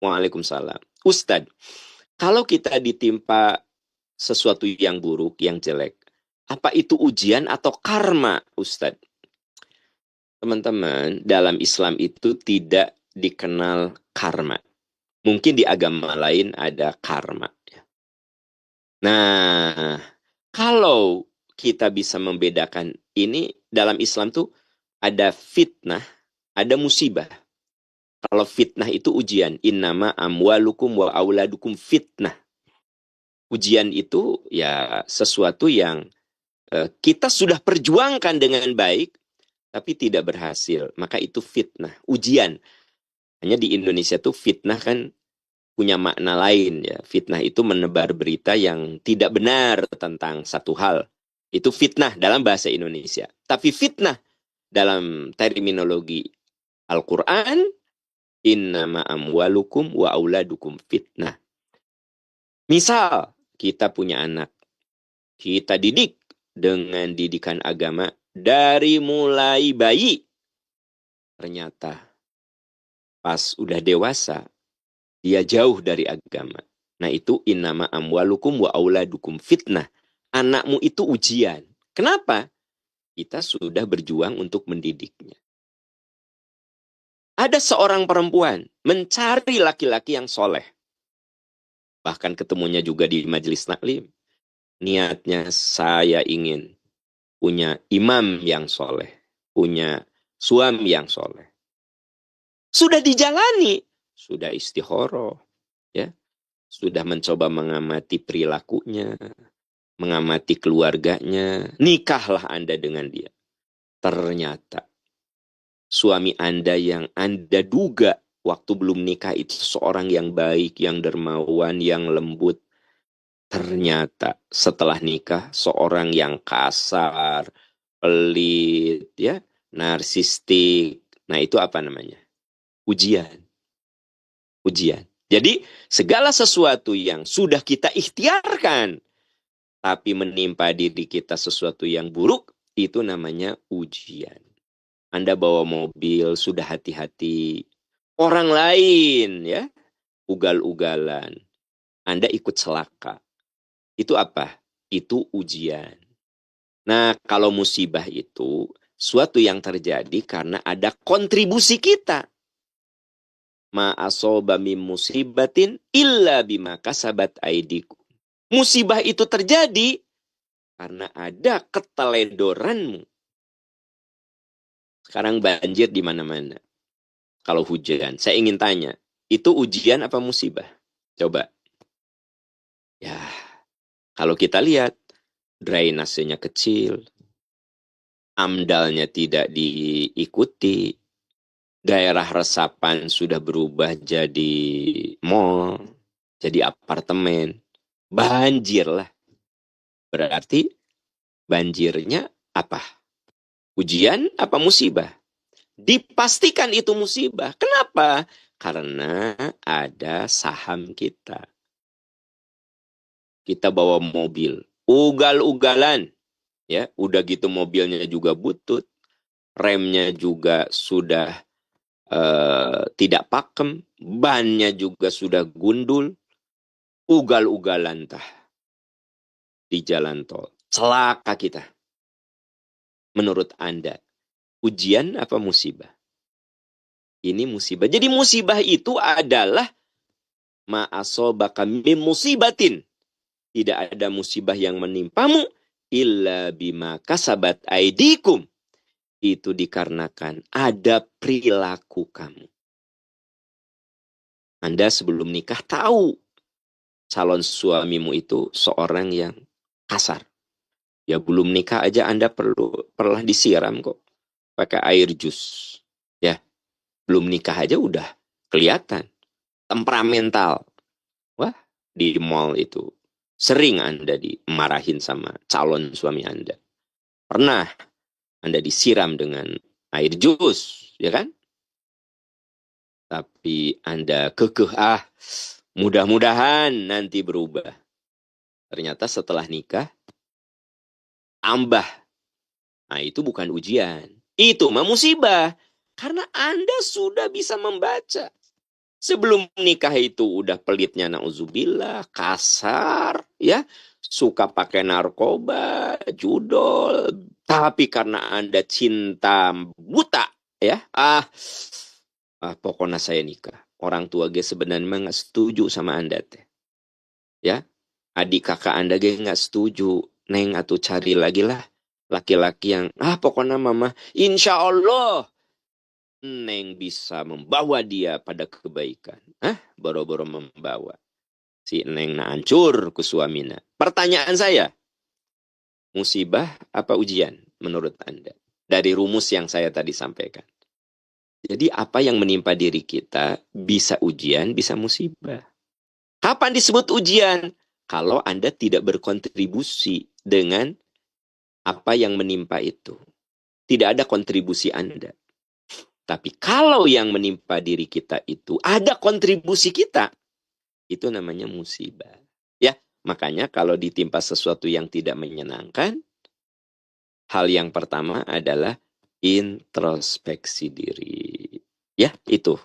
Waalaikumsalam. Ustadz, kalau kita ditimpa sesuatu yang buruk, yang jelek, apa itu ujian atau karma, Ustadz? Teman-teman, dalam Islam itu tidak dikenal karma. Mungkin di agama lain ada karma. Nah, kalau kita bisa membedakan ini, dalam Islam tuh ada fitnah, ada musibah. Kalau fitnah itu ujian. Innama amwalukum wa auladukum fitnah. Ujian itu ya sesuatu yang kita sudah perjuangkan dengan baik, tapi tidak berhasil. Maka itu fitnah, ujian. Hanya di Indonesia tuh fitnah kan punya makna lain ya. Fitnah itu menebar berita yang tidak benar tentang satu hal. Itu fitnah dalam bahasa Indonesia. Tapi fitnah dalam terminologi Al-Quran, innama amwalukum wa auladukum fitnah. Misal kita punya anak, kita didik dengan didikan agama dari mulai bayi. Ternyata pas udah dewasa, dia jauh dari agama. Nah itu innama amwalukum wa auladukum fitnah. Anakmu itu ujian. Kenapa? Kita sudah berjuang untuk mendidiknya. Ada seorang perempuan mencari laki-laki yang soleh. Bahkan ketemunya juga di majelis taklim. Niatnya saya ingin punya imam yang soleh. Punya suami yang soleh. Sudah dijalani. Sudah istikharah. Ya. Sudah mencoba mengamati perilakunya. Mengamati keluarganya. Nikahlah Anda dengan dia. Ternyata suami Anda yang Anda duga waktu belum nikah itu seorang yang baik, yang dermawan, yang lembut. Ternyata setelah nikah seorang yang kasar, pelit, ya, narsistik. Nah itu apa namanya? Ujian. Ujian. Jadi segala sesuatu yang sudah kita ikhtiarkan, tapi menimpa diri kita sesuatu yang buruk, itu namanya ujian. Anda bawa mobil, sudah hati-hati. Orang lain, ya, ugal-ugalan. Anda ikut celaka. Itu apa? Itu ujian. Nah, kalau musibah itu suatu yang terjadi karena ada kontribusi kita. Ma asoba min musibatin illa bima kasabat aidikum. Musibah itu terjadi karena ada keteledoranmu. Sekarang banjir di mana-mana. Kalau hujan, saya ingin tanya, itu ujian apa musibah? Coba. Ya, kalau kita lihat, drainasenya kecil, amdalnya tidak diikuti, daerah resapan sudah berubah jadi mall, jadi apartemen, banjir lah. Berarti banjirnya apa? Ujian apa musibah? Dipastikan itu musibah. Kenapa? Karena ada saham kita. Kita bawa mobil, ugal-ugalan. Ya, udah gitu mobilnya juga butut, remnya juga sudah tidak pakem, bannya juga sudah gundul, ugal-ugalan tah di jalan tol. Celaka kita. Menurut Anda, ujian apa musibah? Ini musibah. Jadi musibah itu adalah ma'asobaka min musibatin. Tidak ada musibah yang menimpamu illa bima kasabat aidikum. Itu dikarenakan ada perilaku kamu. Anda sebelum nikah tahu calon suamimu itu seorang yang kasar. Ya belum nikah aja Anda pernah disiram kok pakai air jus. Ya, belum nikah aja udah kelihatan temperamental. Wah, di mall itu sering Anda dimarahin sama calon suami Anda. Pernah Anda disiram dengan air jus, ya kan? Tapi Anda kekeh, mudah-mudahan nanti berubah. Ternyata setelah nikah, tambah. Nah itu bukan ujian. Itu mah musibah. Karena Anda sudah bisa membaca. Sebelum nikah itu udah pelitnya nauzubillah, kasar, ya, suka pakai narkoba, judol, tapi karena Anda cinta buta, ya, pokoknya saya nikah. Orang tua gue sebenarnya nggak setuju sama Anda teh, ya. Adik kakak Anda gue nggak setuju, neng atau cari lagi lah laki-laki yang pokoknya mama, insya Allah neng bisa membawa dia pada kebaikan. Boro-boro membawa. Si neng na hancur ku suamina. Pertanyaan saya, musibah apa ujian menurut Anda? Dari rumus yang saya tadi sampaikan. Jadi apa yang menimpa diri kita bisa ujian, bisa musibah. Kapan disebut ujian? Kalau Anda tidak berkontribusi dengan apa yang menimpa itu. Tidak ada kontribusi Anda. Tapi kalau yang menimpa diri kita itu ada kontribusi kita, itu namanya musibah. Ya, makanya kalau ditimpa sesuatu yang tidak menyenangkan, hal yang pertama adalah introspeksi diri. Ya, itu.